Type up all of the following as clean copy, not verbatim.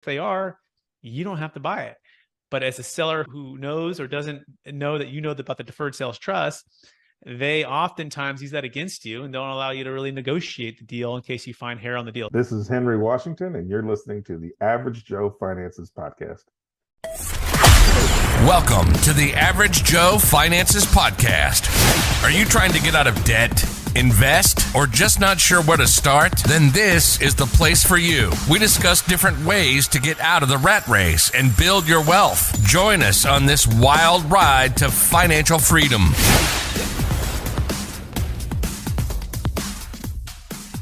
they are, you don't have to buy it. But as a seller who knows or doesn't know that you know about the deferred sales trust, they oftentimes use that against you and don't allow you to really negotiate the deal in case you find hair on the deal. This is Henry Washington, and you're listening to the Average Joe Finances Podcast. Welcome to the Average Joe Finances Podcast. Are you trying to get out of debt, invest, or just not sure where to start? Then this is the place for you. We discuss different ways to get out of the rat race and build your wealth. Join us on this wild ride to financial freedom.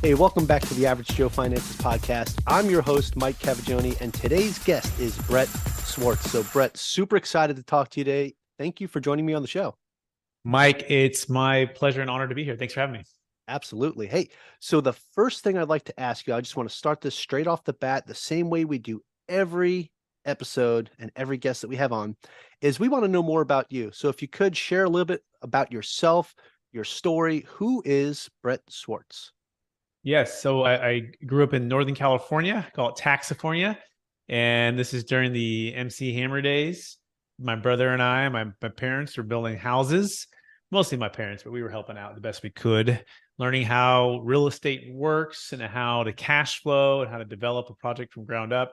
Hey, welcome back to the Average Joe Finances Podcast. I'm your host, Mike Cavagioni, and today's guest is Brett Swarts. So, Brett, super excited to talk to you today. Thank you for joining me on the show. Mike, it's my pleasure and honor to be here. Thanks for having me. Absolutely. Hey, so the first thing I'd like to ask you, I just want to start this straight off the bat, the same way we do every episode and every guest that we have on, is we want to know more about you. So if you could share a little bit about yourself, your story. Who is Brett Swarts? Yes. So I grew up in Northern California, call it Taxifornia. And this is during the MC Hammer days. My brother and I, my parents were building houses, mostly my parents, but we were helping out the best we could, learning how real estate works and how to cash flow and how to develop a project from ground up,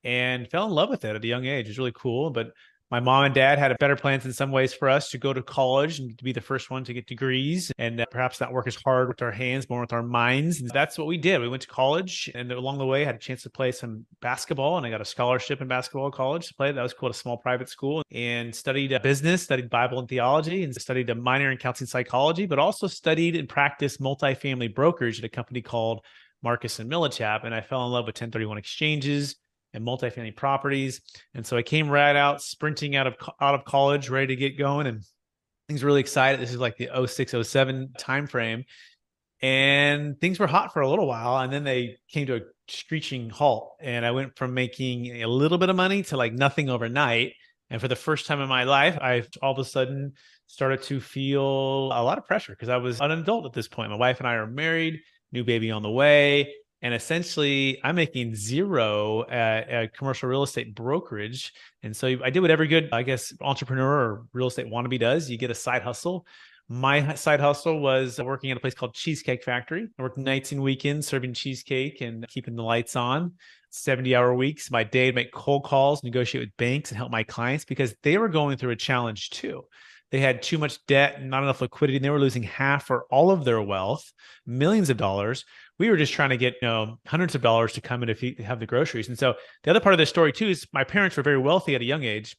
and fell in love with it at a young age. It was really cool. But my mom and dad had better plans in some ways for us to go to college and to be the first one to get degrees and perhaps not work as hard with our hands, more with our minds. And that's what we did. We went to college, and along the way had a chance to play some basketball, and I got a scholarship in basketball at college to play. That was cool at a small private school, and studied business, studied Bible and theology, and studied a minor in counseling psychology, but also studied and practiced multifamily brokerage at a company called Marcus and Millichap. And I fell in love with 1031 exchanges and multifamily properties. And so I came right out sprinting out of college, ready to get going, and things were really excited. This is like the 06, 07 timeframe. And things were hot for a little while, and then they came to a screeching halt. And I went from making a little bit of money to like nothing overnight. And for the first time in my life, I all of a sudden started to feel a lot of pressure because I was an adult at this point. My wife and I are married, new baby on the way. And essentially, I'm making zero at commercial real estate brokerage. And so I did what every good, I guess, entrepreneur or real estate wannabe does. You get a side hustle. My side hustle was working at a place called Cheesecake Factory. I worked nights and weekends serving cheesecake and keeping the lights on, 70-hour weeks. My day I'd make cold calls, negotiate with banks, and help my clients because they were going through a challenge too. They had too much debt and not enough liquidity, and they were losing half or all of their wealth, millions of dollars. We were just trying to get, hundreds of dollars to come in to have the groceries. And so the other part of this story too is my parents were very wealthy at a young age.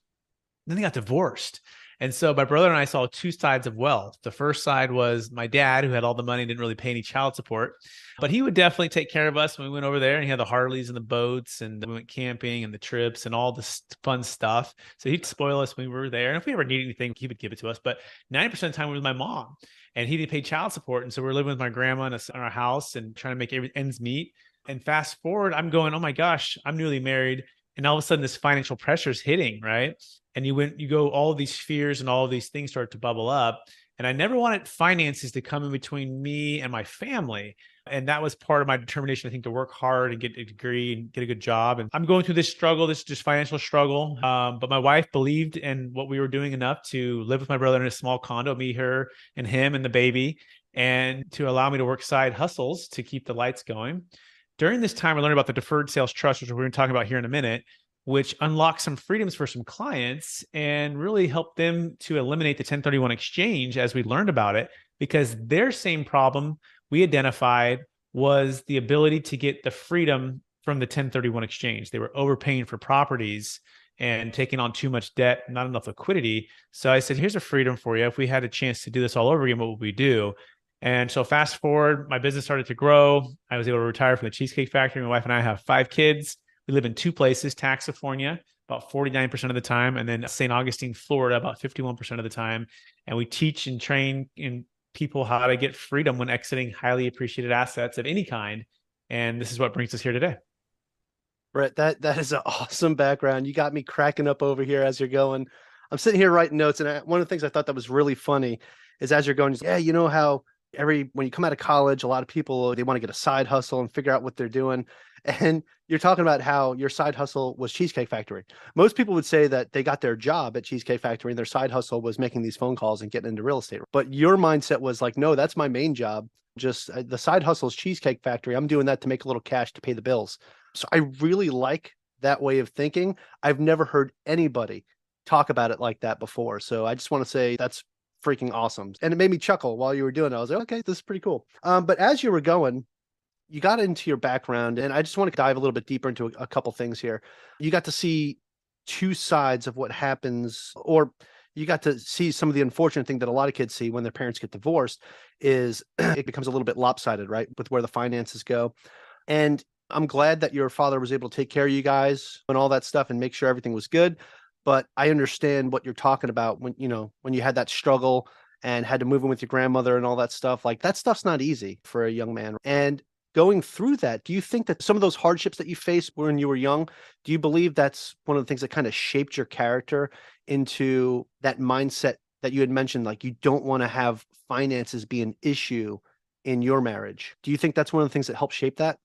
Then they got divorced. And so my brother and I saw two sides of wealth. The first side was my dad, who had all the money and didn't really pay any child support, but he would definitely take care of us when we went over there. And he had the Harleys and the boats, and we went camping and the trips and all this fun stuff. So he'd spoil us when we were there. And if we ever needed anything, he would give it to us. But 90% of the time, it was my mom, and he didn't pay child support. And so we're living with my grandma in our house and trying to make ends meet. And fast forward, I'm going, oh my gosh, I'm newly married. And all of a sudden this financial pressure is hitting, right? And you go, all of these fears and all of these things start to bubble up. And I never wanted finances to come in between me and my family. And that was part of my determination, I think, to work hard and get a degree and get a good job. And I'm going through this struggle, this just financial struggle. But my wife believed in what we were doing enough to live with my brother in a small condo, me, her, and him and the baby, and to allow me to work side hustles to keep the lights going. During this time, I learned about the Deferred Sales Trust, which we're going to talk about here in a minute, which unlocked some freedoms for some clients and really helped them to eliminate the 1031 exchange as we learned about it, because their same problem we identified was the ability to get the freedom from the 1031 exchange. They were overpaying for properties and taking on too much debt, not enough liquidity. So I said, here's a freedom for you. If we had a chance to do this all over again, what would we do? And so fast forward, my business started to grow. I was able to retire from the Cheesecake Factory. My wife and I have 5 kids. We live in 2 places, Taxifornia, about 49% of the time, and then St. Augustine, Florida, about 51% of the time. And we teach and train in people how to get freedom when exiting highly appreciated assets of any kind. And this is what brings us here today. Brett, that is an awesome background. You got me cracking up over here as you're going. I'm sitting here writing notes, and one of the things I thought that was really funny is as you're going, yeah, you know how when you come out of college, a lot of people, they want to get a side hustle and figure out what they're doing. And you're talking about how your side hustle was Cheesecake Factory. Most people would say that they got their job at Cheesecake Factory and their side hustle was making these phone calls and getting into real estate. But your mindset was like, no, that's my main job. Just the side hustle is Cheesecake Factory. I'm doing that to make a little cash to pay the bills. So I really like that way of thinking. I've never heard anybody talk about it like that before. So I just want to say that's freaking awesome. And it made me chuckle while you were doing it. I was like, okay, this is pretty cool. But as you were going, you got into your background, and I just want to dive a little bit deeper into a couple things here. You got to see two sides of what happens, or you got to see some of the unfortunate thing that a lot of kids see when their parents get divorced is it becomes a little bit lopsided, right? With where the finances go. And I'm glad that your father was able to take care of you guys and all that stuff and make sure everything was good. But I understand what you're talking about when you had that struggle and had to move in with your grandmother and all that stuff. Like, that stuff's not easy for a young man. And going through that, do you think that some of those hardships that you faced when you were young, do you believe that's one of the things that kind of shaped your character into that mindset that you had mentioned? Like, you don't want to have finances be an issue in your marriage. Do you think that's one of the things that helped shape that?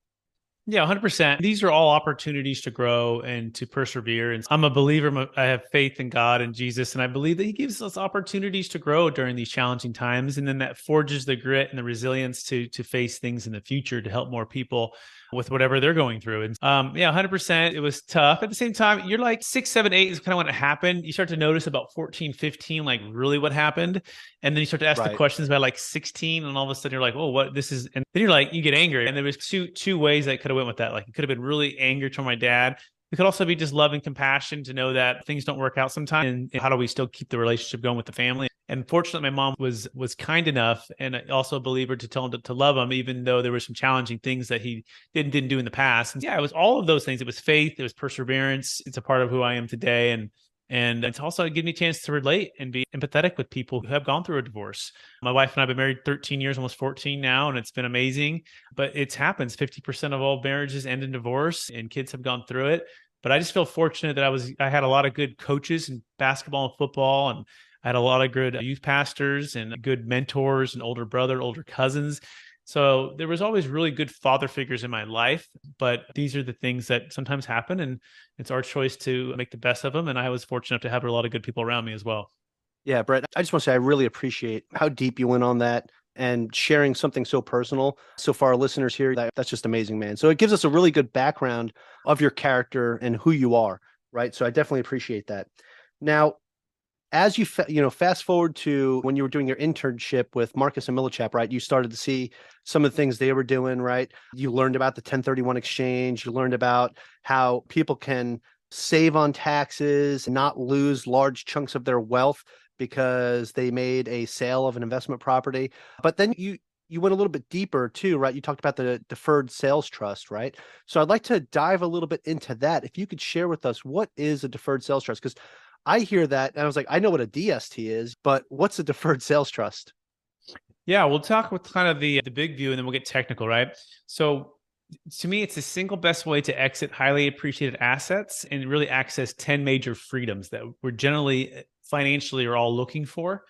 Yeah, 100%. These are all opportunities to grow and to persevere. And I'm a believer. I have faith in God and Jesus, and I believe that he gives us opportunities to grow during these challenging times. And then that forges the grit and the resilience to face things in the future to help more people with whatever they're going through. And yeah, 100%. It was tough. At the same time, you're like 6, 7, 8 is kind of when it happened. You start to notice about 14, 15, like really what happened. And then you start to ask the questions about like 16, and all of a sudden you're like, oh, what this is. And then you're like, you get angry. And there was two ways that could have went with that. Like, it could have been really anger toward my dad. It could also be just love and compassion to know that things don't work out sometimes. And how do we still keep the relationship going with the family? And fortunately, my mom was kind enough, and also a believer, to tell him to love him, even though there were some challenging things that he didn't do in the past. And yeah, it was all of those things. It was faith. It was perseverance. It's a part of who I am today. And it's also given me a chance to relate and be empathetic with people who have gone through a divorce. My wife and I have been married 13 years, almost 14 now, and it's been amazing. But it happens. 50% of all marriages end in divorce, and kids have gone through it. But I just feel fortunate that I had a lot of good coaches in basketball and football, and I had a lot of good youth pastors and good mentors and older brother, older cousins. So there was always really good father figures in my life, but these are the things that sometimes happen, and it's our choice to make the best of them. And I was fortunate to have a lot of good people around me as well. Yeah, Brett, I just want to say I really appreciate how deep you went on that and sharing something so personal. So for our listeners here, that's just amazing, man. So it gives us a really good background of your character and who you are, right? So I definitely appreciate that. Now, as you fast forward to when you were doing your internship with Marcus and Millichap, right? You started to see some of the things they were doing, right? You learned about the 1031 exchange. You learned about how people can save on taxes, not lose large chunks of their wealth because they made a sale of an investment property. But then you went a little bit deeper too, right? You talked about the Deferred Sales Trust, right? So I'd like to dive a little bit into that. If you could share with us, what is a Deferred Sales Trust? Because I hear that and I was like, I know what a DST is, but what's a Deferred Sales Trust? Yeah, we'll talk with kind of the big view, and then we'll get technical, right? So to me, it's the single best way to exit highly appreciated assets and really access 10 major freedoms that we're generally financially are all looking for.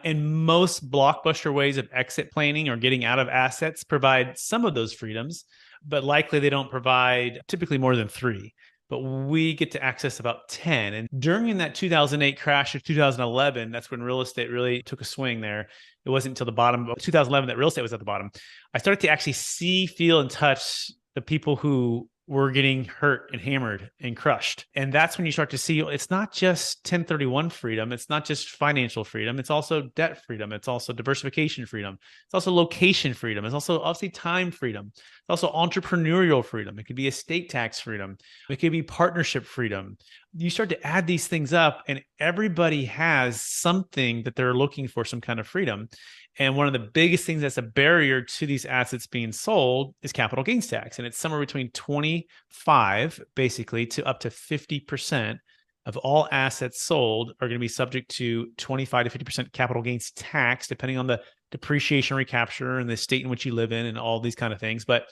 And most blockbuster ways of exit planning or getting out of assets provide some of those freedoms, but likely they don't provide typically more than 3. But we get to access about 10. And during that 2008 crash of 2011, that's when real estate really took a swing there. It wasn't until the bottom of 2011 that real estate was at the bottom. I started to actually see, feel, and touch the people who were getting hurt and hammered and crushed. And that's when you start to see it's not just 1031 freedom. It's not just financial freedom. It's also debt freedom. It's also diversification freedom. It's also location freedom. It's also obviously time freedom. It's also entrepreneurial freedom. It could be estate tax freedom. It could be partnership freedom. You start to add these things up, and everybody has something that they're looking for, some kind of freedom. And one of the biggest things that's a barrier to these assets being sold is capital gains tax. And it's somewhere between 25, basically, to up to 50% of all assets sold are going to be subject to 25 to 50% capital gains tax, depending on the depreciation recapture and the state in which you live in and all these kind of things. But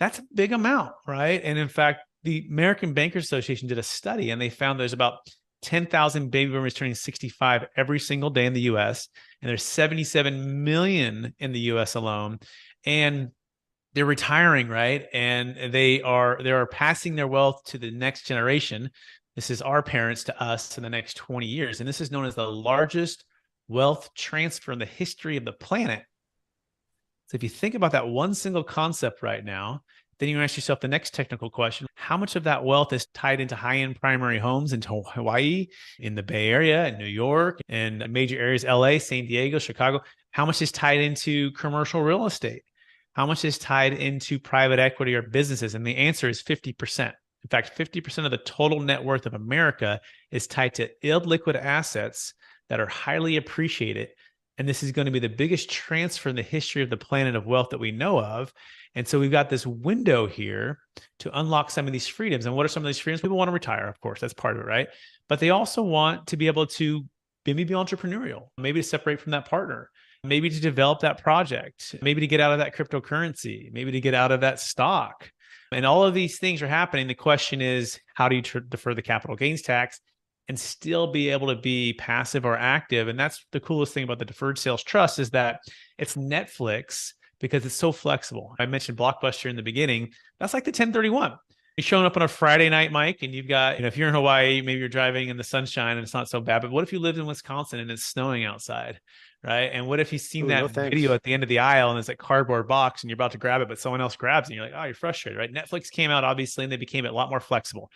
that's a big amount, right? And in fact, the American Bankers Association did a study, and they found there's about 10,000 baby boomers turning 65 every single day in the US, and there's 77 million in the US alone. And they're retiring, right? And they are passing their wealth to the next generation. This is our parents to us in the next 20 years. And this is known as the largest wealth transfer in the history of the planet. So if you think about that one single concept right now, then you ask yourself the next technical question: how much of that wealth is tied into high-end primary homes in Hawaii, in the Bay Area, in New York, and major areas, LA, San Diego, Chicago? How much is tied into commercial real estate? How much is tied into private equity or businesses? And the answer is 50%. In fact, 50% of the total net worth of America is tied to illiquid assets that are highly appreciated. And this is going to be the biggest transfer in the history of the planet of wealth that we know of. And so we've got this window here to unlock some of these freedoms. And what are some of these freedoms? People want to retire, of course, that's part of it, right? But they also want to be able to maybe be entrepreneurial, maybe to separate from that partner, maybe to develop that project, maybe to get out of that cryptocurrency, maybe to get out of that stock. And all of these things are happening. The question is, how do you defer the capital gains tax and still be able to be passive or active? And that's the coolest thing about the Deferred Sales Trust, is that it's Netflix because it's so flexible. I mentioned Blockbuster in the beginning. That's like the 1031. You're showing up on a Friday night, Mike, and you've got, if you're in Hawaii, maybe you're driving in the sunshine and it's not so bad. But what if you lived in Wisconsin and it's snowing outside, right? And what if you've seen that video at the end of the aisle and it's a cardboard box and you're about to grab it, but someone else grabs it and you're like, oh, you're frustrated, right? Netflix came out, obviously, and they became a lot more flexible.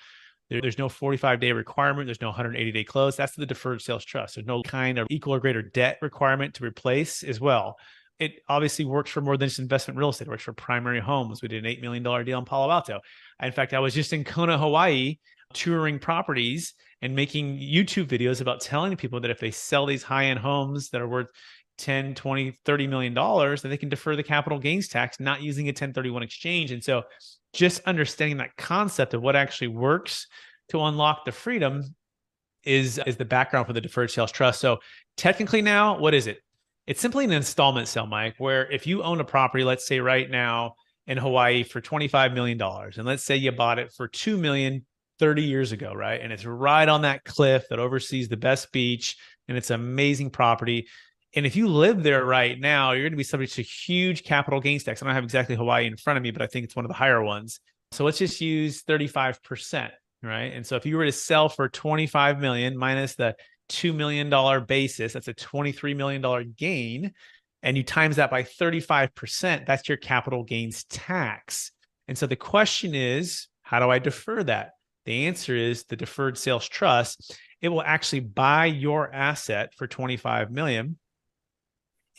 There's no 45-day requirement. There's no 180-day close. That's the Deferred Sales Trust. There's no kind of equal or greater debt requirement to replace as well. It obviously works for more than just investment real estate. It works for primary homes. We did an $8 million deal in Palo Alto. In fact, I was just in Kona, Hawaii, touring properties and making YouTube videos about telling people that if they sell these high-end homes that are worth 10, 20, $30 million, that they can defer the capital gains tax, not using a 1031 exchange. And so just understanding that concept of what actually works to unlock the freedom is the background for the Deferred Sales Trust. So technically now, what is it? It's simply an installment sale, Mike, where if you own a property, let's say right now in Hawaii for $25 million, and let's say you bought it for $2 million 30 years ago, right? And it's right on that cliff that oversees the best beach, and it's an amazing property. And if you live there right now, you're going to be subject to huge capital gains tax. I don't have exactly Hawaii in front of me, but I think it's one of the higher ones. So let's just use 35%, right? And so if you were to sell for $25 million minus the $2 million basis, that's a $23 million gain. And you times that by 35%, that's your capital gains tax. And so the question is, how do I defer that? The answer is the Deferred Sales Trust. It will actually buy your asset for $25 million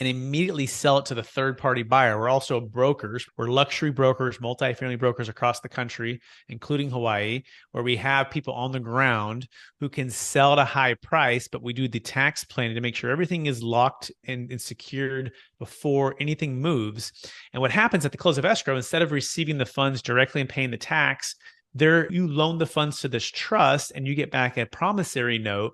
and immediately sell it to the third-party buyer. We're also brokers. We're luxury brokers, multifamily brokers across the country, including Hawaii, where we have people on the ground who can sell at a high price, but we do the tax planning to make sure everything is locked and secured before anything moves. And what happens at the close of escrow, instead of receiving the funds directly and paying the tax, you loan the funds to this trust and you get back a promissory note.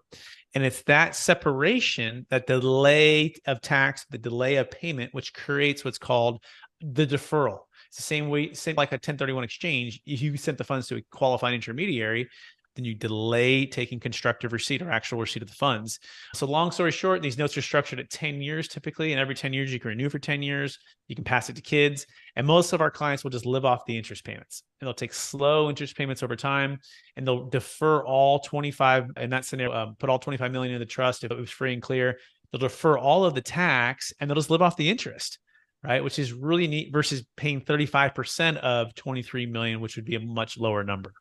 And it's that separation, that delay of tax, the delay of payment, which creates what's called the deferral. It's the same way, same like a 1031 exchange. If you sent the funds to a qualified intermediary, then you delay taking constructive receipt or actual receipt of the funds. So long story short, these notes are structured at 10 years typically, and every 10 years you can renew for 10 years. You can pass it to kids. And most of our clients will just live off the interest payments. And they'll take slow interest payments over time, and they'll defer all 25, in that scenario, put all 25 million in the trust if it was free and clear. They'll defer all of the tax, and they'll just live off the interest, right? Which is really neat versus paying 35% of 23 million, which would be a much lower number.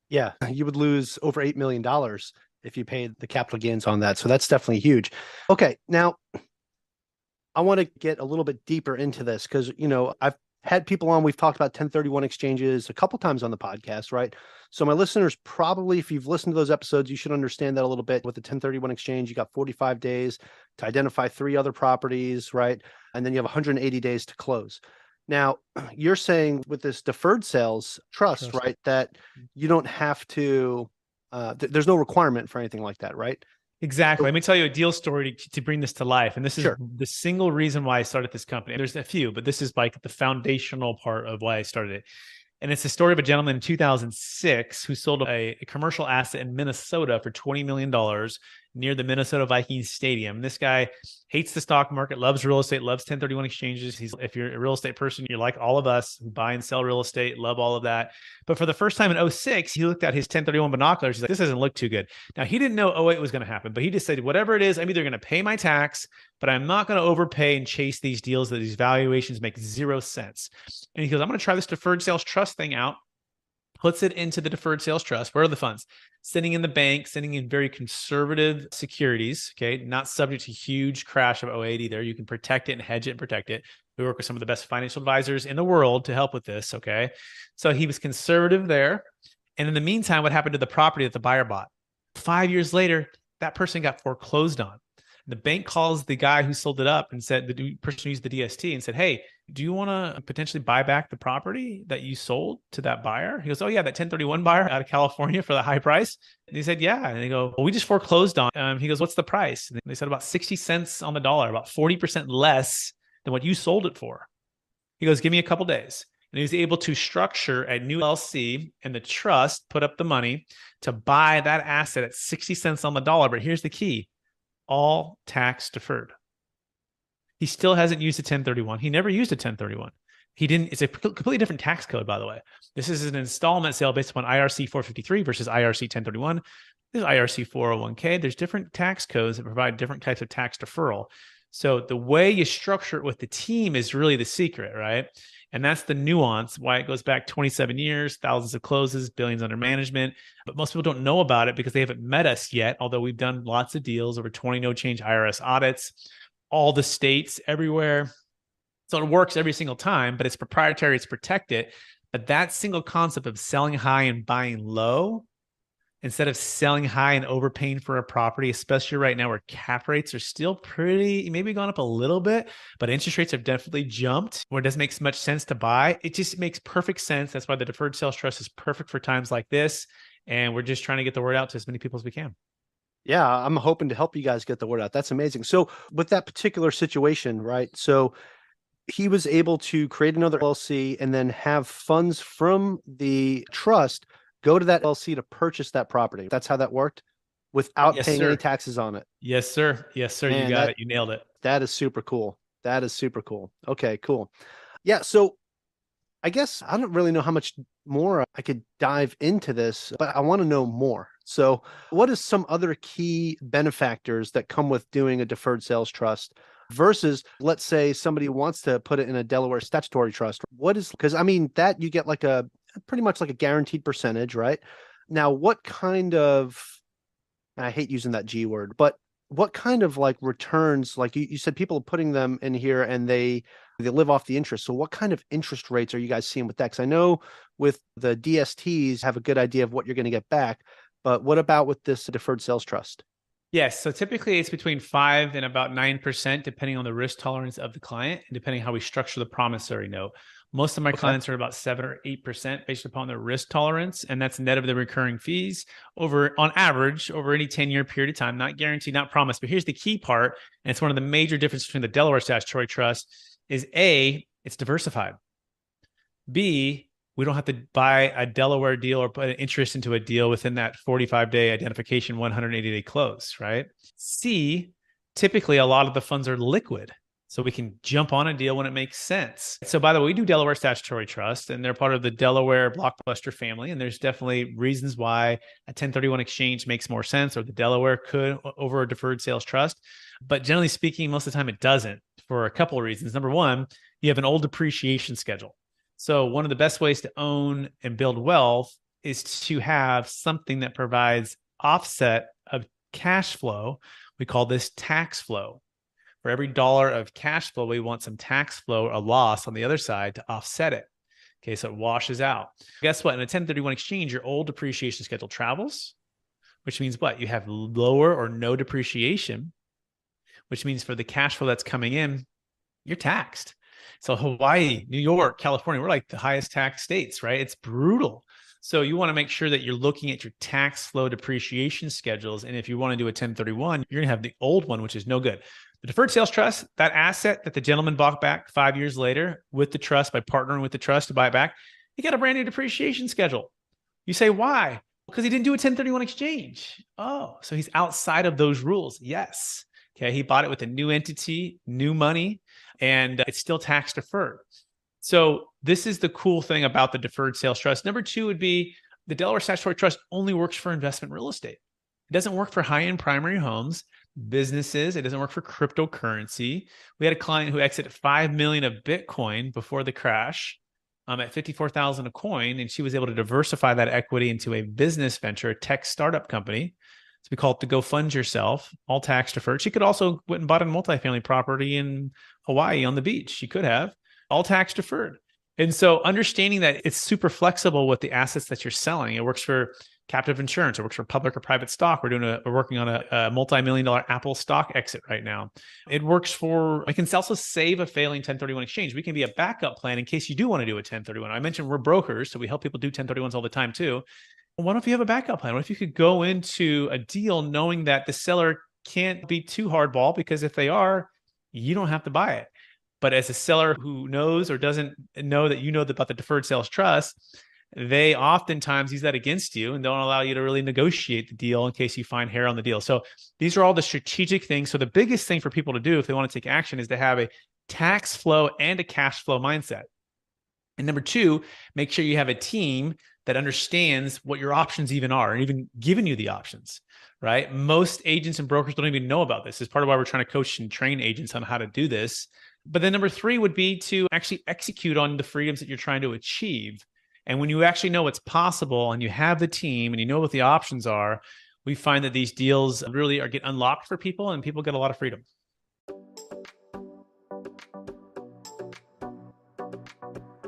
Yeah, you would lose over $8 million if you paid the capital gains on that. So that's definitely huge. Okay, now I want to get a little bit deeper into this because, I've had people on, we've talked about 1031 exchanges a couple times on the podcast, right? So my listeners, probably if you've listened to those episodes, you should understand that a little bit. With the 1031 exchange, you got 45 days to identify 3 other properties, right? And then you have 180 days to close. Now, you're saying with this Deferred Sales Trust, right, that you don't have to, there's no requirement for anything like that, right? Exactly. Let me tell you a deal story to bring this to life. And this is the single reason why I started this company. There's a few, but this is like the foundational part of why I started it. And it's the story of a gentleman in 2006 who sold a commercial asset in Minnesota for $20 million near the Minnesota Vikings stadium. This guy hates the stock market, loves real estate, loves 1031 exchanges. If you're a real estate person, you're like all of us who buy and sell real estate, love all of that. But for the first time in 2006, he looked at his 1031 binoculars. He's like, this doesn't look too good. Now, he didn't know 2008 was going to happen, but he just said, whatever it is, I'm either going to pay my tax, but I'm not going to overpay and chase these deals that these valuations make zero sense. And he goes, I'm going to try this deferred sales trust thing out. Puts it into the deferred sales trust. Where are the funds? Sitting in the bank, sitting in very conservative securities, okay? Not subject to huge crash of 2008 either. You can protect it and hedge it and protect it. We work with some of the best financial advisors in the world to help with this, okay? So he was conservative there. And in the meantime, what happened to the property that the buyer bought? 5 years later, that person got foreclosed on. The bank calls the guy who sold it up and said, the person who used the DST and said, hey, do you want to potentially buy back the property that you sold to that buyer? He goes, oh yeah, that 1031 buyer out of California for the high price. And he said, yeah. And they go, well, we just foreclosed on. He goes, what's the price? And they said about 60 cents on the dollar, about 40% less than what you sold it for. He goes, give me a couple days. And he was able to structure a new LLC, and the trust put up the money to buy that asset at 60 cents on the dollar. But here's the key. All tax deferred. He still hasn't used a 1031. He never used a 1031. He didn't. It's a completely different tax code, by the way. This is an installment sale based upon IRC 453 versus IRC 1031. There's IRC 401k. There's different tax codes that provide different types of tax deferral. So the way you structure it with the team is really the secret, right? And that's the nuance, why it goes back 27 years, thousands of closes, billions under management. But most people don't know about it because they haven't met us yet, although we've done lots of deals, over 20 no-change IRS audits, all the states, everywhere. So it works every single time, but it's proprietary, it's protected. But that single concept of selling high and buying low, instead of selling high and overpaying for a property, especially right now where cap rates are still pretty, maybe gone up a little bit, but interest rates have definitely jumped where it doesn't make much sense to buy. It just makes perfect sense. That's why the deferred sales trust is perfect for times like this. And we're just trying to get the word out to as many people as we can. Yeah, I'm hoping to help you guys get the word out. That's amazing. So with that particular situation, right? So he was able to create another LLC and then have funds from the trust go to that LLC to purchase that property. That's how that worked without paying any taxes on it. Yes, sir. Yes, sir. Man, you got it. You nailed it. That is super cool. That is super cool. Okay, cool. Yeah. So I guess I don't really know how much more I could dive into this, but I want to know more. So what is some other key benefactors that come with doing a deferred sales trust versus, let's say somebody wants to put it in a Delaware statutory trust? What is, because I mean, that you get like a pretty much like a guaranteed percentage, right? Now, what kind of, I hate using that G word, but what kind of like returns, like you said, people are putting them in here and they live off the interest. So what kind of interest rates are you guys seeing with that? Because I know with the DSTs have a good idea of what you're going to get back, but what about with this deferred sales trust? Yes. So typically it's between 5 and about 9%, depending on the risk tolerance of the client and depending how we structure the promissory note. Most of my clients are about 7 or 8% based upon their risk tolerance. And that's net of the recurring fees on average, over any 10-year period of time, not guaranteed, not promised. But here's the key part. And it's one of the major differences between the Delaware statutory trust is A, it's diversified. B, we don't have to buy a Delaware deal or put an interest into a deal within that 45-day identification, 180-day close, right? C, typically a lot of the funds are liquid. So we can jump on a deal when it makes sense. So by the way, we do Delaware statutory trust and they're part of the Delaware blockbuster family. And there's definitely reasons why a 1031 exchange makes more sense or the Delaware could over a deferred sales trust. But generally speaking, most of the time it doesn't for a couple of reasons. Number one, you have an old depreciation schedule. So one of the best ways to own and build wealth is to have something that provides offset of cash flow. We call this tax flow. For every dollar of cash flow, we want some tax flow, a loss on the other side to offset it. Okay, so it washes out. Guess what? In a 1031 exchange, your old depreciation schedule travels, which means what? You have lower or no depreciation, which means for the cash flow that's coming in, you're taxed. So Hawaii, New York, California, we're like the highest tax states, right? It's brutal. So you want to make sure that you're looking at your tax flow depreciation schedules. And if you want to do a 1031, you're going to have the old one, which is no good. The deferred sales trust, that asset that the gentleman bought back 5 years later with the trust by partnering with the trust to buy it back, He got a brand new depreciation schedule. You say, why? Because he didn't do a 1031 exchange. Oh, so he's outside of those rules. Yes. Okay. He bought it with a new entity, new money, and it's still tax deferred. So this is the cool thing about the deferred sales trust. Number two would be the Delaware Statutory Trust only works for investment real estate. It doesn't work for high-end primary homes, businesses. It doesn't work for cryptocurrency. We had a client who exited 5 million of Bitcoin before the crash at 54,000 a coin, and she was able to diversify that equity into a business venture, a tech startup company. So we call it the Go Fund Yourself, all tax deferred. She could also went and bought a multifamily property in Hawaii on the beach. She could have all tax deferred. And so understanding that it's super flexible with the assets that you're selling. It works for captive insurance. It works for public or private stock. We're working on a multi-million-dollar Apple stock exit right now. It works for, I can also save a failing 1031 exchange. We can be a backup plan in case you do want to do a 1031. I mentioned we're brokers, so we help people do 1031s all the time too. Well, what if you have a backup plan? What if you could go into a deal knowing that the seller can't be too hardball, because if they are, you don't have to buy it. But as a seller who knows or doesn't know that you know about the deferred sales trust, they oftentimes use that against you and don't allow you to really negotiate the deal in case you find hair on the deal. So these are all the strategic things. So the biggest thing for people to do if they want to take action is to have a tax flow and a cash flow mindset. And number two, make sure you have a team that understands what your options even are and even giving you the options, right? Most agents and brokers don't even know about this. It's part of why we're trying to coach and train agents on how to do this. But then number three would be to actually execute on the freedoms that you're trying to achieve. And when you actually know what's possible and you have the team and you know what the options are, we find that these deals really get unlocked for people and people get a lot of freedom.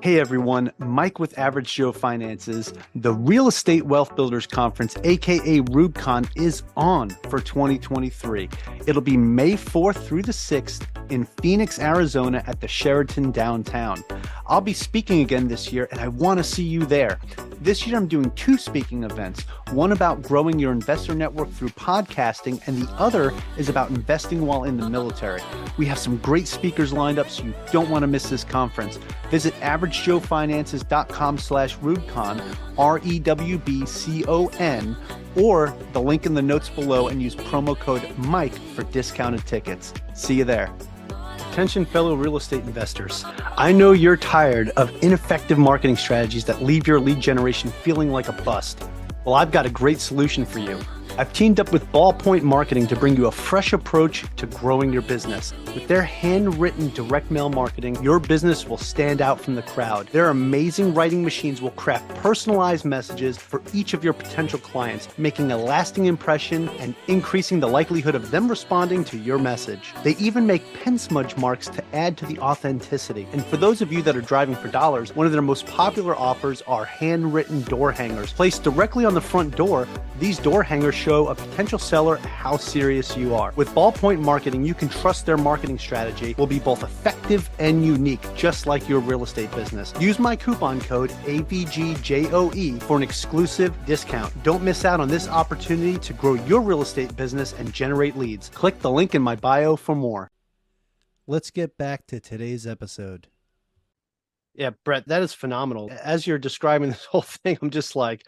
Hey everyone, Mike with Average Joe Finances. The Real Estate Wealth Builders Conference, aka RubeCon, is on for 2023. It'll be May 4th through the 6th in Phoenix, Arizona at the Sheraton downtown. I'll be speaking again this year and I want to see you there. This year I'm doing 2 speaking events, one about growing your investor network through podcasting and the other is about investing while in the military. We have some great speakers lined up, so you don't want to miss this conference. Visit averagejoefinances.com/RubeCon, REWBCON, or the link in the notes below and use promo code Mike for discounted tickets. See you there. Attention fellow real estate investors. I know you're tired of ineffective marketing strategies that leave your lead generation feeling like a bust. Well, I've got a great solution for you. I've teamed up with Ballpoint Marketing to bring you a fresh approach to growing your business. With their handwritten direct mail marketing, your business will stand out from the crowd. Their amazing writing machines will craft personalized messages for each of your potential clients, making a lasting impression and increasing the likelihood of them responding to your message. They even make pen smudge marks to add to the authenticity. And for those of you that are driving for dollars, one of their most popular offers are handwritten door hangers. Placed directly on the front door, these door hangers show a potential seller how serious you are. With Ballpoint Marketing, you can trust their marketing strategy will be both effective and unique, just like your real estate business. Use my coupon code AVGJOE for an exclusive discount. Don't miss out on this opportunity to grow your real estate business and generate leads. Click the link in my bio for more. Let's get back to today's episode. Yeah, Brett, that is phenomenal. As you're describing this whole thing, I'm just like,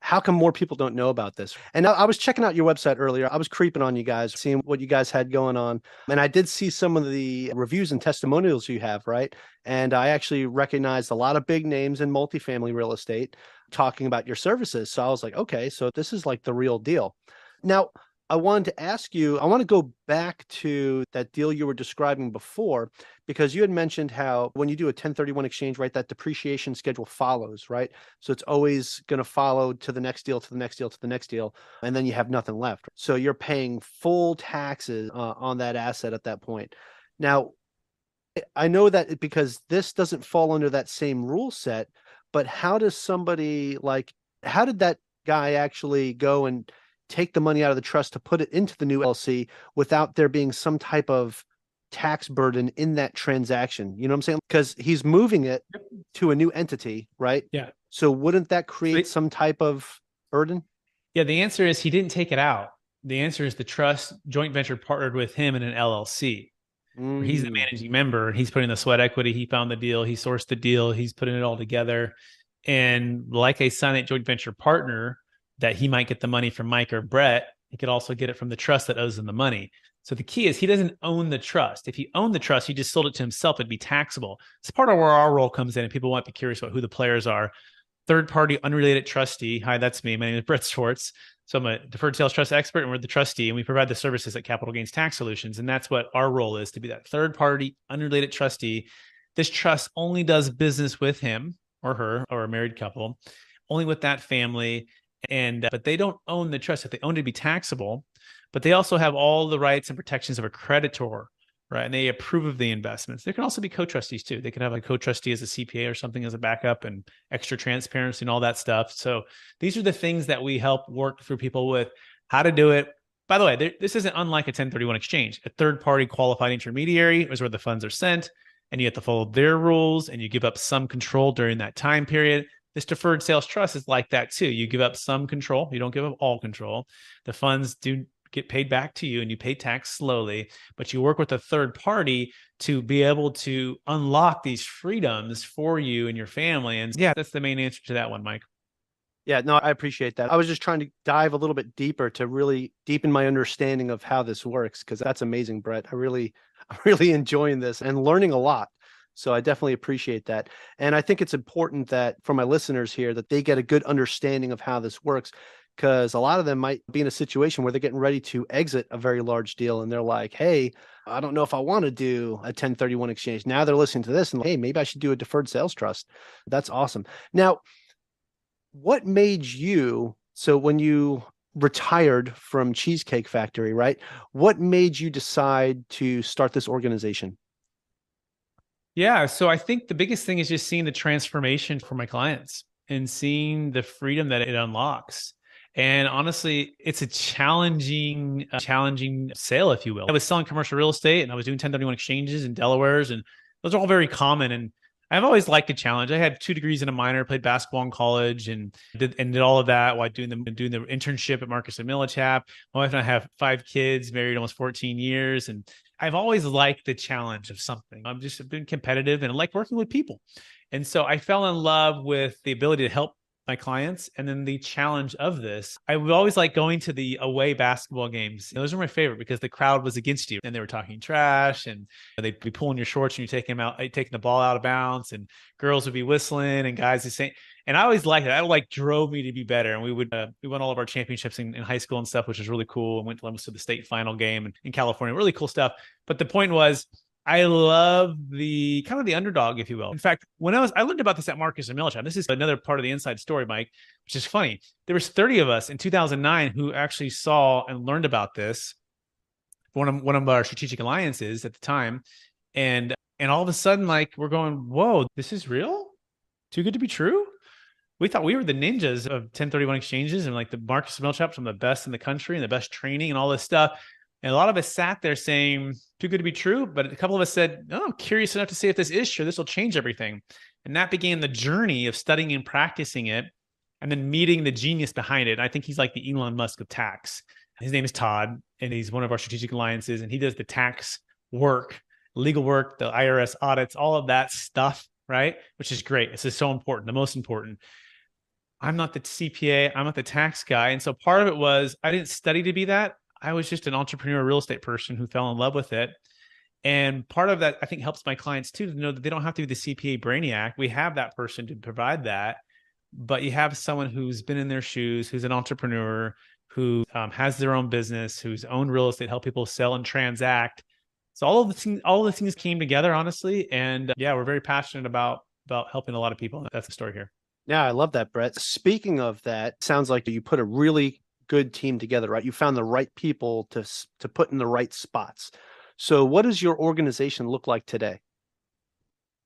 how come more people don't know about this? And I was checking out your website earlier. I was creeping on you guys, seeing what you guys had going on. And I did see some of the reviews and testimonials you have, right? And I actually recognized a lot of big names in multifamily real estate talking about your services. So I was like, okay, so this is like the real deal. Now, I wanted to ask you, I want to go back to that deal you were describing before, because you had mentioned how when you do a 1031 exchange, right, that depreciation schedule follows, right? So it's always going to follow to the next deal, to the next deal, to the next deal, and then you have nothing left. So you're paying full taxes on that asset at that point. Now, I know that because this doesn't fall under that same rule set, but how does somebody how did that guy actually go and take the money out of the trust to put it into the new LLC without there being some type of tax burden in that transaction? You know what I'm saying? Because he's moving it to a new entity, right? Yeah. So wouldn't that create some type of burden? Yeah, the answer is he didn't take it out. The answer is the trust joint venture partnered with him in an LLC. Where he's the managing member. He's putting the sweat equity. He found the deal. He sourced the deal. He's putting it all together. And like a silent joint venture partner, that he might get the money from Mike or Brett, he could also get it from the trust that owes him the money. So the key is he doesn't own the trust. If he owned the trust, he just sold it to himself, it'd be taxable. It's part of where our role comes in, and people might be curious about who the players are. Third party unrelated trustee. Hi, that's me. My name is Brett Swarts. So I'm a deferred sales trust expert, and we're the trustee, and we provide the services at Capital Gains Tax Solutions. And that's what our role is, to be that third party unrelated trustee. This trust only does business with him or her or a married couple, only with that family. And but they don't own the trust. If they own it, it'd be taxable. But they also have all the rights and protections of a creditor, right? And they approve of the investments. There can also be co-trustees too. They can have a co-trustee as a CPA or something as a backup, and extra transparency and all that stuff. So these are the things that we help work through people with how to do it. By the way, this isn't unlike a 1031 exchange. A third-party qualified intermediary is where the funds are sent, and you have to follow their rules, and you give up some control during that time period. This deferred sales trust is like that too. You give up some control. You don't give up all control. The funds do get paid back to you, and you pay tax slowly, but you work with a third party to be able to unlock these freedoms for you and your family. And yeah, that's the main answer to that one, Mike. Yeah, no, I appreciate that. I was just trying to dive a little bit deeper to really deepen my understanding of how this works, because that's amazing, Brett. I'm really enjoying this and learning a lot. So I definitely appreciate that. And I think it's important that for my listeners here, that they get a good understanding of how this works, because a lot of them might be in a situation where they're getting ready to exit a very large deal, and they're like, hey, I don't know if I want to do a 1031 exchange. Now they're listening to this and like, hey, maybe I should do a deferred sales trust. That's awesome. Now, what made you, so when you retired from Cheesecake Factory, right? What made you decide to start this organization? Yeah. So I think the biggest thing is just seeing the transformation for my clients and seeing the freedom that it unlocks. And honestly, it's a challenging sale, if you will. I was selling commercial real estate, and I was doing 1031 exchanges and Delawares, and those are all very common. And I've always liked a challenge. I had 2 degrees and a minor, played basketball in college, and did all of that while doing the internship at Marcus and Millichap. My wife and I have 5 kids, married almost 14 years, and I've always liked the challenge of something. I've just been competitive and I like working with people. And so I fell in love with the ability to help my clients, and then the challenge of this. I would always like going to the away basketball games. Those are my favorite because the crowd was against you, and they were talking trash, and they'd be pulling your shorts, and you're taking the ball out of bounds, and girls would be whistling, and guys would say. And I always liked it. That like drove me to be better. And we won all of our championships in high school and stuff, which was really cool. And went to the state final game in California. Really cool stuff. But the point was, I love the kind of the underdog, if you will. In fact, I learned about this at Marcus and Millichap. This is another part of the inside story, Mike, which is funny. There was 30 of us in 2009 who actually saw and learned about this. One of our strategic alliances at the time. And all of a sudden, like, we're going, whoa, this is real? Too good to be true? We thought we were the ninjas of 1031 exchanges, and like the Marcus and Millichap, some of the best in the country and the best training and all this stuff. And a lot of us sat there saying, too good to be true. But a couple of us said, oh, I'm curious enough to see if this is true. This will change everything. And that began the journey of studying and practicing it, and then meeting the genius behind it. I think he's like the Elon Musk of tax. His name is Todd, and he's one of our strategic alliances. And he does the tax work, legal work, the IRS audits, all of that stuff, right? Which is great. This is so important, the most important. I'm not the CPA. I'm not the tax guy. And so part of it was I didn't study to be that. I was just an entrepreneurial real estate person who fell in love with it. And part of that, I think, helps my clients too, to know that they don't have to be the CPA brainiac. We have that person to provide that. But you have someone who's been in their shoes, who's an entrepreneur, who has their own business, who's owned real estate, help people sell and transact. So all of the things came together, honestly. And yeah, we're very passionate about helping a lot of people. That's the story here. Yeah, I love that, Brett. Speaking of that, sounds like you put a really good team together, right? You found the right people to put in the right spots. So what does your organization look like today?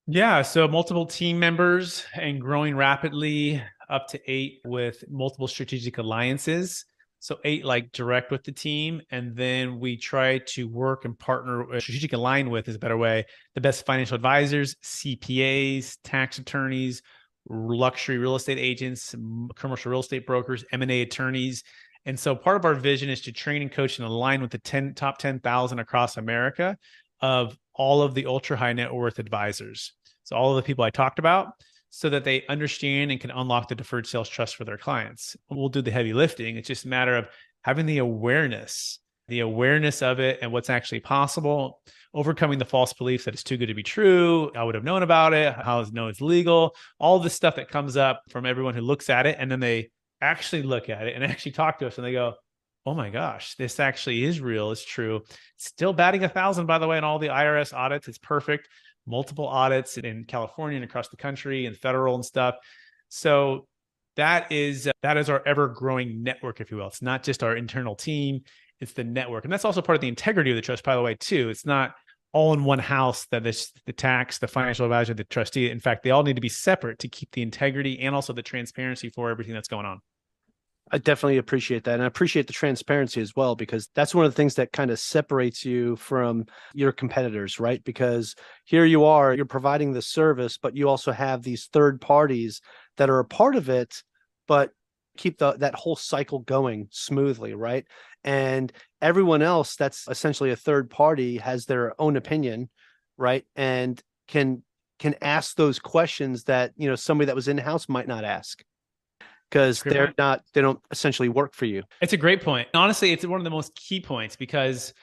Yeah, so multiple team members and growing rapidly, up to 8 with multiple strategic alliances. So 8 like direct with the team. And then we try to work and partner, strategic align with is a better way, the best financial advisors, CPAs, tax attorneys, luxury real estate agents, commercial real estate brokers, M&A attorneys. And so part of our vision is to train and coach and align with the top 10,000 across America of all of the ultra high net worth advisors. So all of the people I talked about, so that they understand and can unlock the deferred sales trust for their clients. We'll do the heavy lifting. It's just a matter of having the awareness of it and what's actually possible, overcoming the false beliefs that it's too good to be true. I would have known about it. How is know it's legal? All the stuff that comes up from everyone who looks at it. And then they actually look at it and actually talk to us and they go, oh my gosh, this actually is real. It's true. Still batting 1,000, by the way, in all the IRS audits. It's perfect. Multiple audits in California and across the country and federal and stuff. So that is our ever growing network, if you will. It's not just our internal team, it's the network. And that's also part of the integrity of the trust, by the way, too. It's not all in one house that is the tax, the financial advisor, the trustee. In fact, they all need to be separate to keep the integrity and also the transparency for everything that's going on. I definitely appreciate that. And I appreciate the transparency as well, because that's one of the things that kind of separates you from your competitors, right? Because here you are, you're providing the service, but you also have these third parties that are a part of it, but keep that whole cycle going smoothly, right? And everyone else that's essentially a third party has their own opinion, right? And can ask those questions that, somebody that was in-house might not ask, because they don't essentially work for you. It's a great point. Honestly, it's one of the most key points, because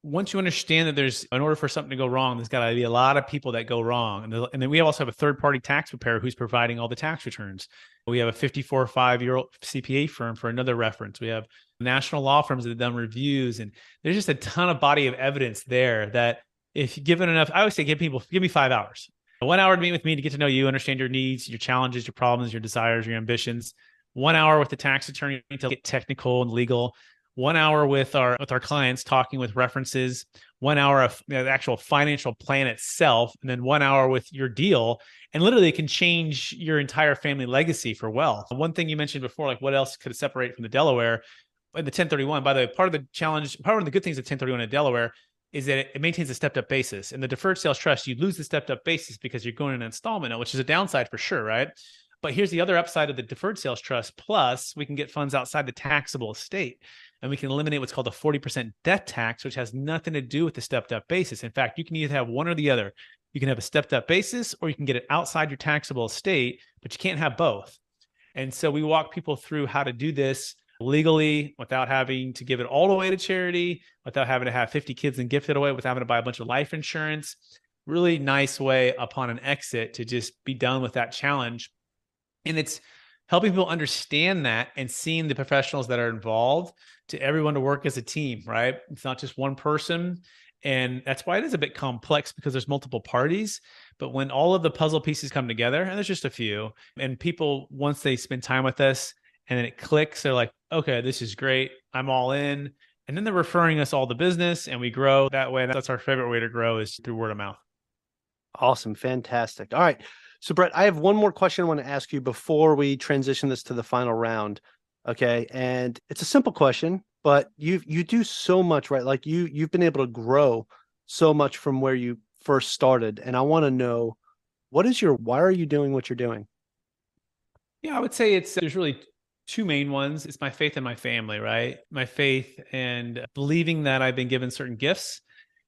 once you understand that in order for something to go wrong, there's got to be a lot of people that go wrong. And then we also have a third-party tax preparer who's providing all the tax returns. We have a 54-5-year-old CPA firm for another reference. We have national law firms that have done reviews. And there's just a ton of body of evidence there that if you give it enough, I always say, give me 5 hours. 1 hour to meet with me to get to know you, understand your needs, your challenges, your problems, your desires, your ambitions. 1 hour with the tax attorney to get technical and legal. 1 hour with our clients talking with references. 1 hour of the actual financial plan itself, and then 1 hour with your deal. And literally, it can change your entire family legacy for wealth. One thing you mentioned before, like what else could separate from the Delaware? And the 1031, by the way, part of the challenge, part of the good things of 1031 in Delaware is that it maintains a stepped up basis. In the deferred sales trust, you lose the stepped up basis because you're going in an installment note, which is a downside for sure, right? But here's the other upside of the deferred sales trust. Plus, we can get funds outside the taxable estate, and we can eliminate what's called a 40% death tax, which has nothing to do with the stepped up basis. In fact, you can either have one or the other. You can have a stepped up basis, or you can get it outside your taxable estate, but you can't have both. And so we walk people through how to do this legally without having to give it all away to charity, without having to have 50 kids and gift it away, without having to buy a bunch of life insurance. Really nice way upon an exit to just be done with that challenge. And it's helping people understand that and seeing the professionals that are involved to everyone to work as a team, right? It's not just one person. And that's why it is a bit complex, because there's multiple parties. But when all of the puzzle pieces come together, and there's just a few, and people, once they spend time with us and then it clicks, they're like, okay, this is great. I'm all in. And then they're referring us all the business and we grow that way. That's our favorite way to grow, is through word of mouth. Awesome. Fantastic. All right. So Brett, I have one more question I want to ask you before we transition this to the final round. Okay. And it's a simple question, but you do so much, right? Like you've been able to grow so much from where you first started. And I want to know, why are you doing what you're doing? Yeah, I would say there's really two main ones. It's my faith and my family, right? My faith and believing that I've been given certain gifts.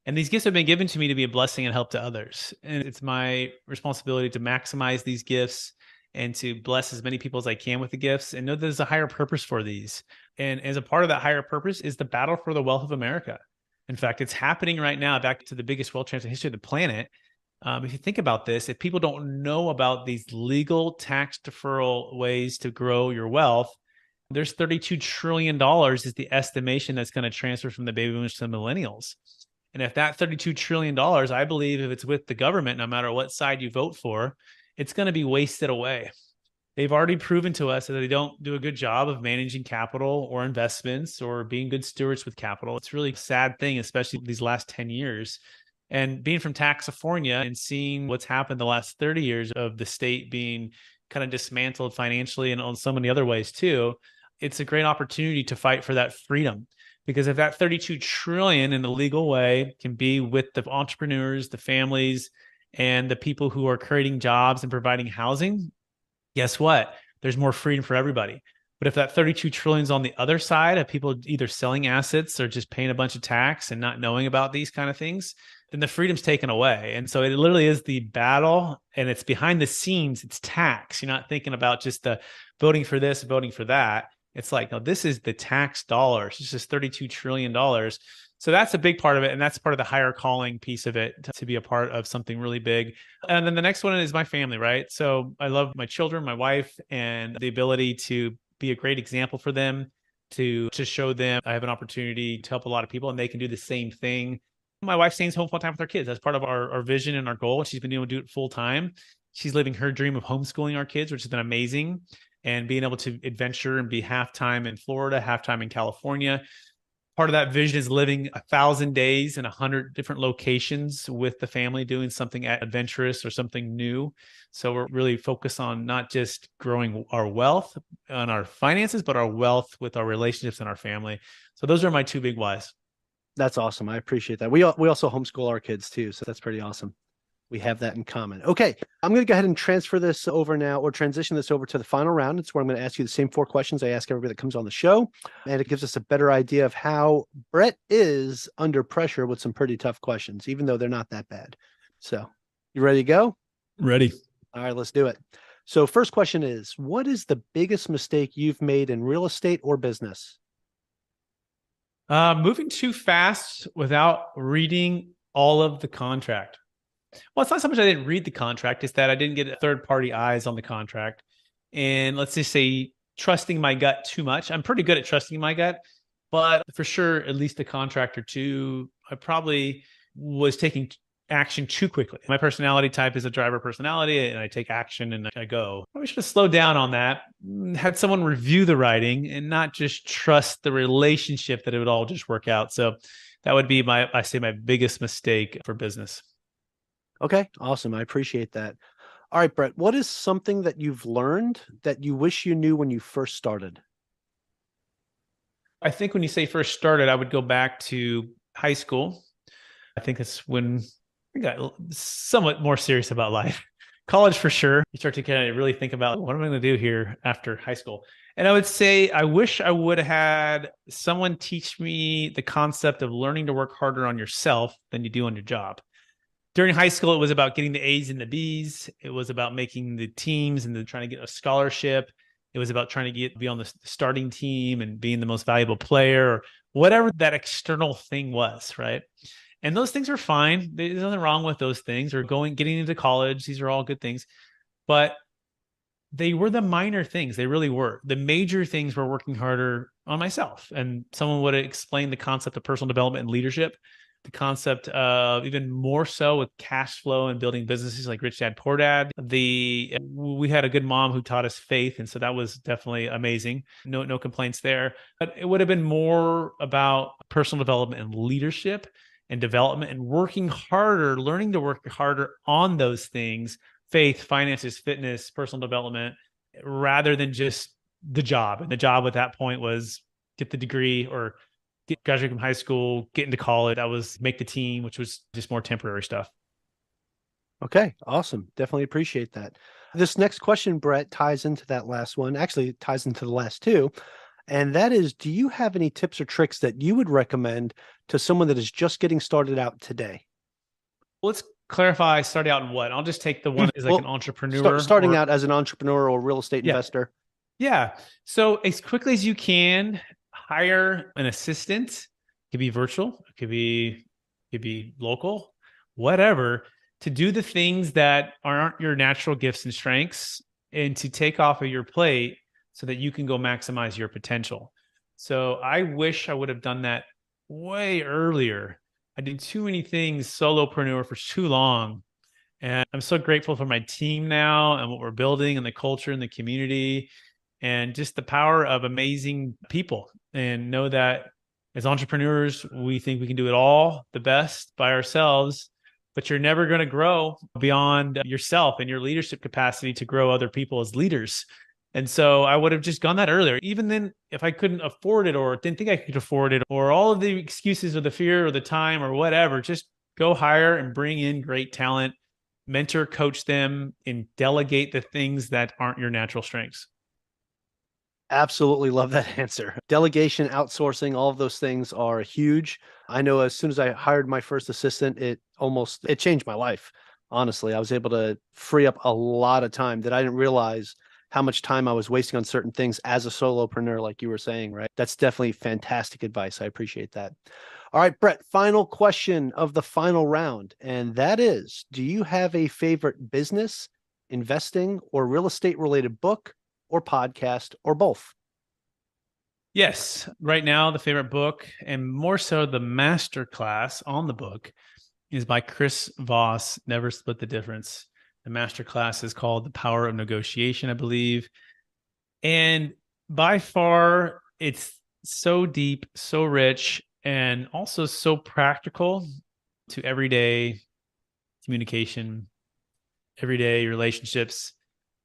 And these gifts have been given to me to be a blessing and help to others. And it's my responsibility to maximize these gifts and to bless as many people as I can with the gifts, and know there's a higher purpose for these. And as a part of that higher purpose is the battle for the wealth of America. In fact, it's happening right now, back to the biggest wealth transfer in the history of the planet. If you think about this, if people don't know about these legal tax deferral ways to grow your wealth, there's $32 trillion is the estimation that's going to transfer from the baby boomers to the millennials. And if that $32 trillion, I believe if it's with the government, no matter what side you vote for, it's going to be wasted away. They've already proven to us that they don't do a good job of managing capital or investments or being good stewards with capital. It's really a sad thing, especially these last 10 years. And being from Taxifornia and seeing what's happened the last 30 years of the state being kind of dismantled financially and on so many other ways too, it's a great opportunity to fight for that freedom. Because if that 32 trillion in the legal way can be with the entrepreneurs, the families, and the people who are creating jobs and providing housing, guess what? There's more freedom for everybody. But if that 32 trillion is on the other side of people either selling assets or just paying a bunch of tax and not knowing about these kind of things, then the freedom's taken away. And so it literally is the battle, and it's behind the scenes. It's tax. You're not thinking about just the voting for this, voting for that. It's like, no, this is the tax dollars. This is $32 trillion. So that's a big part of it. And that's part of the higher calling piece of it, to be a part of something really big. And then the next one is my family, right? So I love my children, my wife, and the ability to be a great example for them, to show them I have an opportunity to help a lot of people and they can do the same thing. My wife stays home full time with our kids. That's part of our vision and our goal. She's been able to do it full time. She's living her dream of homeschooling our kids, which has been amazing, and being able to adventure and be half-time in Florida, half-time in California. Part of that vision is living 1,000 days in 100 different locations with the family, doing something adventurous or something new. So we're really focused on not just growing our wealth and our finances, but our wealth with our relationships and our family. So those are my two big whys. That's awesome. I appreciate that. We also homeschool our kids too, so that's pretty awesome. We have that in common. Okay, I'm going to go ahead and transfer this over now, or transition this over to the final round. It's where I'm going to ask you the same 4 questions I ask everybody that comes on the show. And it gives us a better idea of how Brett is under pressure with some pretty tough questions, even though they're not that bad. So you ready to go? Ready. All right, let's do it. So first question is, what is the biggest mistake you've made in real estate or business? Moving too fast without reading all of the contract. Well, it's not so much I didn't read the contract, it's that I didn't get third-party eyes on the contract. And let's just say trusting my gut too much. I'm pretty good at trusting my gut, but for sure, at least a contract or two, I probably was taking action too quickly. My personality type is a driver personality, and I take action and I go. Probably should have slowed down on that, had someone review the writing and not just trust the relationship that it would all just work out. So that would be my biggest mistake for business. Okay, awesome. I appreciate that. All right, Brett, what is something that you've learned that you wish you knew when you first started? I think when you say first started, I would go back to high school. I think that's when I got somewhat more serious about life. College for sure. You start to kind of really think about, what am I going to do here after high school? And I would say, I wish I would have had someone teach me the concept of learning to work harder on yourself than you do on your job. During high school, it was about getting the A's and the B's. It was about making the teams and then trying to get a scholarship. It was about trying to be on the starting team and being the most valuable player, or whatever that external thing was, right? And those things are fine. There's nothing wrong with those things, or getting into college. These are all good things. But they were the minor things. They really were. The major things were working harder on myself. And someone would explain the concept of personal development and leadership, the concept of even more so with cash flow and building businesses like Rich Dad, Poor Dad. We had a good mom who taught us faith. And so that was definitely amazing. No complaints there. But it would have been more about personal development and leadership and development and working harder, learning to work harder on those things: faith, finances, fitness, personal development, rather than just the job. And the job at that point was get the degree or graduate from high school, get into college. That was make the team, which was just more temporary stuff. Okay, awesome. Definitely appreciate that. This next question, Brett, ties into that last one. Actually, it ties into the last two. And that is, do you have any tips or tricks that you would recommend to someone that is just getting started out today? Let's clarify, start out in what? I'll just take the one as like an entrepreneur. Starting out as an entrepreneur or real estate investor. Yeah. So as quickly as you can, hire an assistant. It could be virtual. It could be local, whatever, to do the things that aren't your natural gifts and strengths, and to take off of your plate so that you can go maximize your potential. So I wish I would have done that way earlier. I did too many things solopreneur for too long. And I'm so grateful for my team now and what we're building and the culture and the community and just the power of amazing people. And know that as entrepreneurs, we think we can do it all the best by ourselves, but you're never going to grow beyond yourself and your leadership capacity to grow other people as leaders. And so I would have just gone that earlier. Even then, if I couldn't afford it or didn't think I could afford it, or all of the excuses or the fear or the time or whatever, just go hire and bring in great talent, mentor, coach them, and delegate the things that aren't your natural strengths. Absolutely love that answer. Delegation, outsourcing, all of those things are huge. I know as soon as I hired my first assistant, it changed my life. Honestly, I was able to free up a lot of time that I didn't realize how much time I was wasting on certain things as a solopreneur, like you were saying, right? That's definitely fantastic advice. I appreciate that. All right, Brett, final question of the final round. And that is, do you have a favorite business, investing, or real estate related book or podcast or both? Yes. Right now, the favorite book, and more so the masterclass on the book, is by Chris Voss, Never Split the Difference. The masterclass is called The Power of Negotiation, I believe. And by far, it's so deep, so rich, and also so practical to everyday communication, everyday relationships.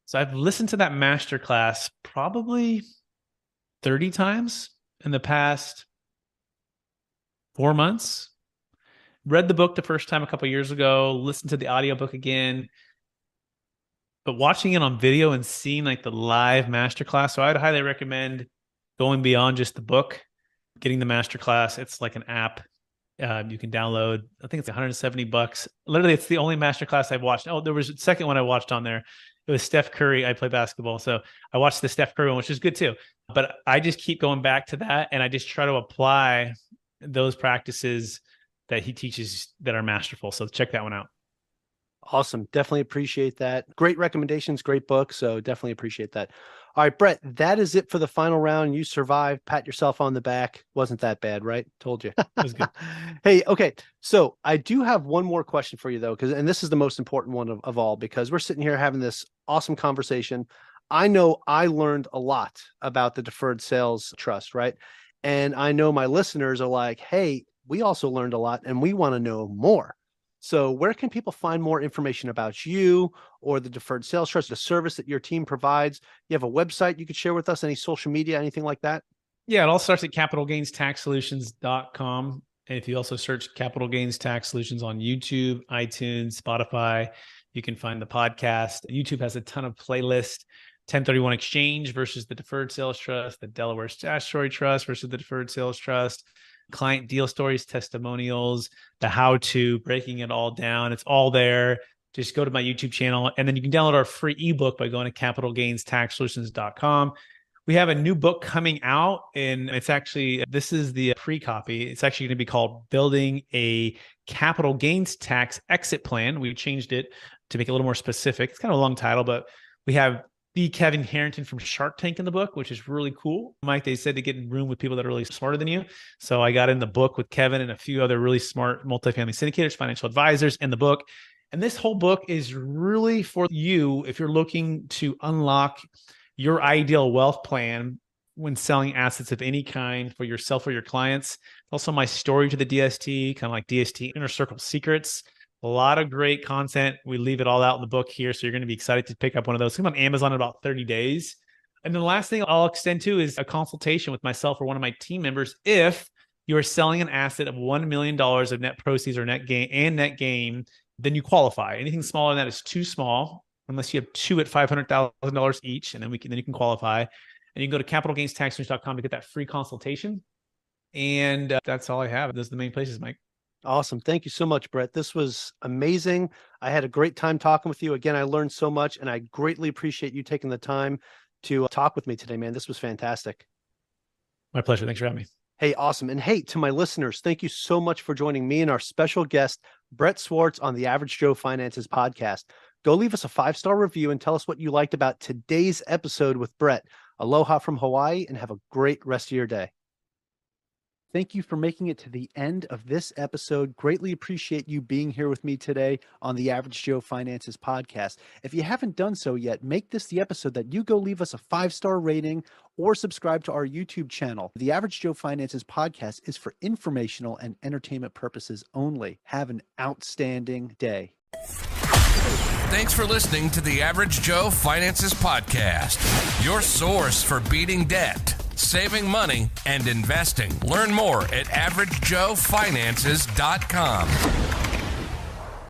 So I've listened to that masterclass probably 30 times in the past 4 months. Read the book the first time a couple of years ago, listened to the audiobook again, but watching it on video and seeing like the live masterclass. So I'd highly recommend going beyond just the book, getting the masterclass. It's like an app you can download. I think it's $170. Literally, it's the only masterclass I've watched. Oh, there was a second one I watched on there. It was Steph Curry. I play basketball, so I watched the Steph Curry one, which is good too. But I just keep going back to that, and I just try to apply those practices that he teaches that are masterful. So check that one out. Awesome. Definitely appreciate that. Great recommendations, great book. So definitely appreciate that. All right, Brett, that is it for the final round. You survived. Pat yourself on the back. Wasn't that bad, right? Told you. It was good. Hey, okay. So I do have one more question for you though, and this is the most important one of all, because we're sitting here having this awesome conversation. I know I learned a lot about the Deferred Sales Trust, right? And I know my listeners are like, hey, we also learned a lot and we want to know more. So where can people find more information about you or the Deferred Sales Trust, the service that your team provides? You have a website you could share with us, any social media, anything like that? Yeah, it all starts at capitalgainstaxsolutions.com. And if you also search Capital Gains Tax Solutions on YouTube, iTunes, Spotify, you can find the podcast. YouTube has a ton of playlists. 1031 exchange versus the Deferred Sales Trust, the Delaware Statutory Trust versus the Deferred Sales Trust, client deal stories, testimonials, the how-to, breaking it all down. It's all there. Just go to my YouTube channel, and then you can download our free ebook by going to capitalgainstaxsolutions.com. We have a new book coming out, and this is the pre-copy. It's actually going to be called Building a Capital Gains Tax Exit Plan. We changed it to make it a little more specific. It's kind of a long title, but we have Kevin Harrington from Shark Tank in the book, which is really cool. Mike, they said to get in room with people that are really smarter than you. So I got in the book with Kevin and a few other really smart multifamily syndicators, financial advisors in the book. And this whole book is really for you if you're looking to unlock your ideal wealth plan when selling assets of any kind for yourself or your clients. Also my story to the DST, kind of like DST Inner Circle Secrets. A lot of great content. We leave it all out in the book here. So you're going to be excited to pick up one of those. Come on Amazon in about 30 days. And the last thing I'll extend to is a consultation with myself or one of my team members. If you are selling an asset of $1 million of net proceeds or net gain, then you qualify. Anything smaller than that is too small, unless you have two at $500,000 each. And then you can qualify. And you can go to capitalgainstaxsolutions.com to get that free consultation. And that's all I have. Those are the main places, Mike. Awesome. Thank you so much, Brett. This was amazing. I had a great time talking with you. Again, I learned so much, and I greatly appreciate you taking the time to talk with me today, man. This was fantastic. My pleasure. Thanks for having me. Hey, awesome. And hey, to my listeners, thank you so much for joining me and our special guest, Brett Swarts, on the Average Joe Finances podcast. Go leave us a 5-star review and tell us what you liked about today's episode with Brett. Aloha from Hawaii, and have a great rest of your day. Thank you for making it to the end of this episode. Greatly appreciate you being here with me today on the Average Joe Finances podcast. If you haven't done so yet, make this the episode that you go leave us a 5-star rating or subscribe to our YouTube channel. The Average Joe Finances podcast is for informational and entertainment purposes only. Have an outstanding day. Thanks for listening to the Average Joe Finances podcast, your source for beating debt, saving money, and investing. Learn more at averagejoefinances.com.